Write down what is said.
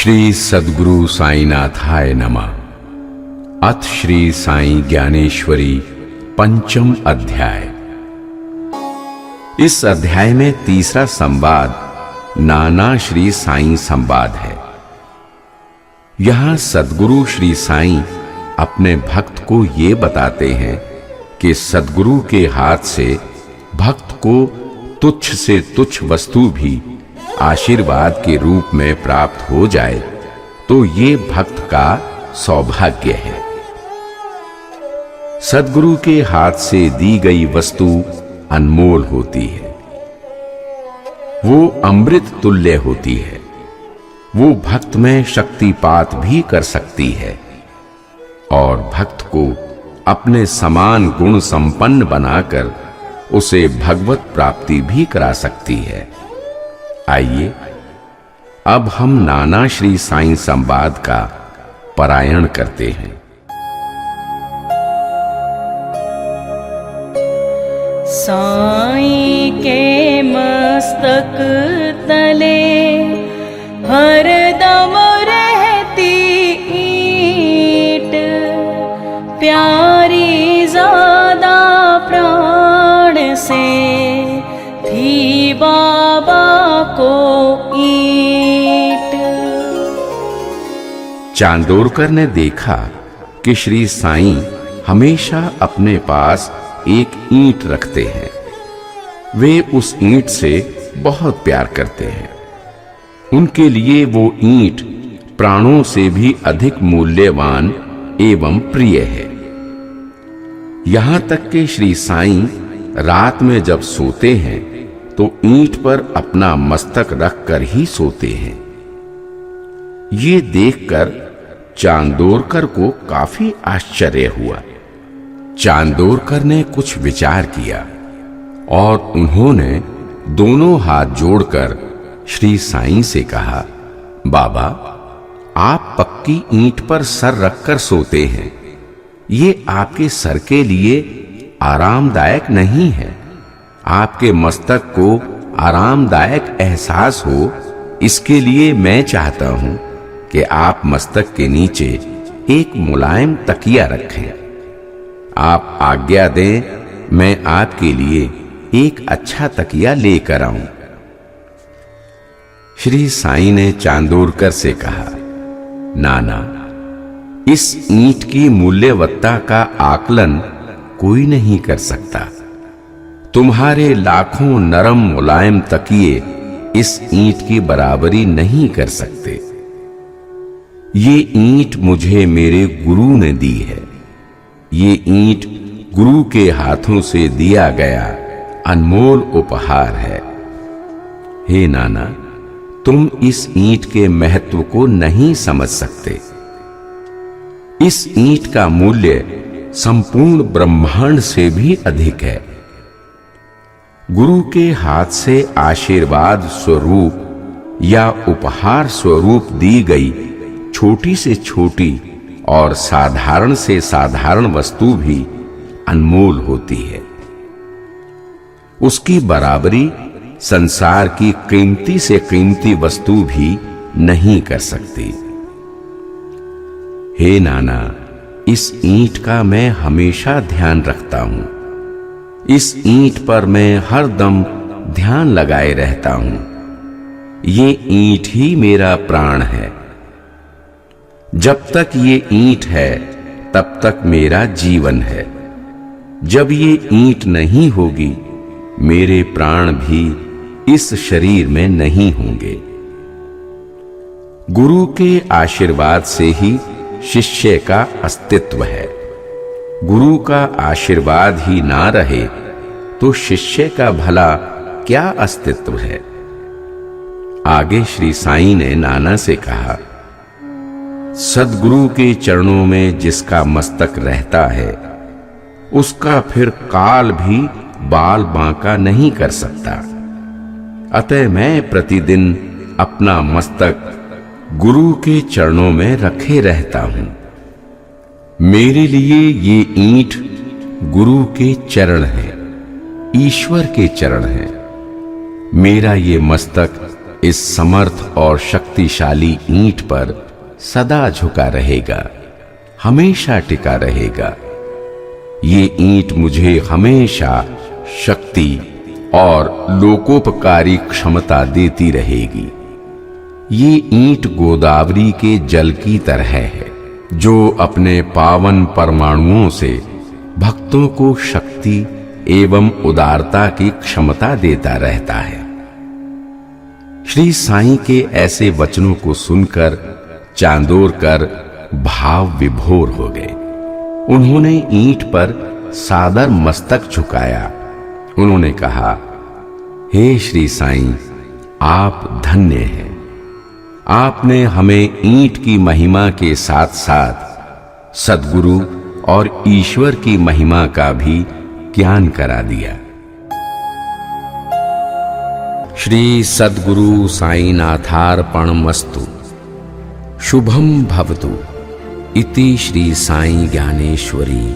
श्री सद्गुरु साईनाथाय नमः। अथ श्री साई ज्ञानेश्वरी पंचम अध्याय। इस अध्याय में तीसरा संवाद नाना श्री साई संवाद है। यहां सद्गुरु श्री साई अपने भक्त को ये बताते हैं कि सद्गुरु के हाथ से भक्त को तुच्छ से तुच्छ वस्तु भी आशीर्वाद के रूप में प्राप्त हो जाए तो ये भक्त का सौभाग्य है। सद्गुरु के हाथ से दी गई वस्तु अनमोल होती है, वो अमृत तुल्य होती है, वो भक्त में शक्तिपात भी कर सकती है और भक्त को अपने समान गुण संपन्न बनाकर उसे भगवत प्राप्ति भी करा सकती है। आइए अब हम नाना श्री साई संवाद का पारायण करते हैं। साई के मस्तक तले हरदम रहती ईंट, प्यारी ज़्यादा प्राण से थी बाबा को ईंट। चांदोरकर ने देखा कि श्री साई हमेशा अपने पास एक ईंट रखते हैं। वे उस ईंट से बहुत प्यार करते हैं। उनके लिए वो ईंट प्राणों से भी अधिक मूल्यवान एवं प्रिय है। यहां तक कि श्री साई रात में जब सोते हैं तो ईंट पर अपना मस्तक रखकर ही सोते हैं। ये देखकर चांदोरकर को काफी आश्चर्य हुआ। चांदोरकर ने कुछ विचार किया और उन्होंने दोनों हाथ जोड़कर श्री साई से कहा, बाबा, आप पक्की ईंट पर सर रखकर सोते हैं। ये आपके सर के लिए आरामदायक नहीं है। आपके मस्तक को आरामदायक एहसास हो, इसके लिए मैं चाहता हूं कि आप मस्तक के नीचे एक मुलायम तकिया रखें। आप आज्ञा दें, मैं आपके लिए एक अच्छा तकिया लेकर आऊं। श्री साई ने चांदोरकर से कहा, नाना, इस ईंट की मूल्यवत्ता का आकलन कोई नहीं कर सकता। तुम्हारे लाखों नरम मुलायम तकिए इस ईंट की बराबरी नहीं कर सकते। ये ईंट मुझे मेरे गुरु ने दी है। ये ईंट गुरु के हाथों से दिया गया अनमोल उपहार है। हे नाना, तुम इस ईंट के महत्व को नहीं समझ सकते। इस ईंट का मूल्य संपूर्ण ब्रह्मांड से भी अधिक है। गुरु के हाथ से आशीर्वाद स्वरूप या उपहार स्वरूप दी गई छोटी से छोटी और साधारण से साधारण वस्तु भी अनमोल होती है। उसकी बराबरी संसार की कीमती से कीमती वस्तु भी नहीं कर सकती। हे नाना, इस ईंट का मैं हमेशा ध्यान रखता हूं। इस ईंट पर मैं हरदम ध्यान लगाए रहता हूं। ये ईंट ही मेरा प्राण है। जब तक ये ईंट है तब तक मेरा जीवन है। जब ये ईंट नहीं होगी, मेरे प्राण भी इस शरीर में नहीं होंगे। गुरु के आशीर्वाद से ही शिष्य का अस्तित्व है। गुरु का आशीर्वाद ही ना रहे तो शिष्य का भला क्या अस्तित्व है। आगे श्री साई ने नाना से कहा, सद्गुरु के चरणों में जिसका मस्तक रहता है, उसका फिर काल भी बाल बांका नहीं कर सकता। अतः मैं प्रतिदिन अपना मस्तक गुरु के चरणों में रखे रहता हूं। मेरे लिए ये ईंट गुरु के चरण है, ईश्वर के चरण है। मेरा ये मस्तक इस समर्थ और शक्तिशाली ईंट पर सदा झुका रहेगा, हमेशा टिका रहेगा। ये ईंट मुझे हमेशा शक्ति और लोकोपकारी क्षमता देती रहेगी। ये ईंट गोदावरी के जल की तरह है, जो अपने पावन परमाणुओं से भक्तों को शक्ति एवं उदारता की क्षमता देता रहता है। श्री साईं के ऐसे वचनों को सुनकर चांदोरकर भाव विभोर हो गए। उन्होंने ईंट पर सादर मस्तक झुकाया। उन्होंने कहा, हे श्री साईं, आप धन्य हैं। आपने हमें ईंट की महिमा के साथ साथ सद्गुरु और ईश्वर की महिमा का भी ज्ञान करा दिया। श्री सद्गुरु साईनाथार्पणमस्तु। शुभम भवतु इति श्री साई ज्ञानेश्वरी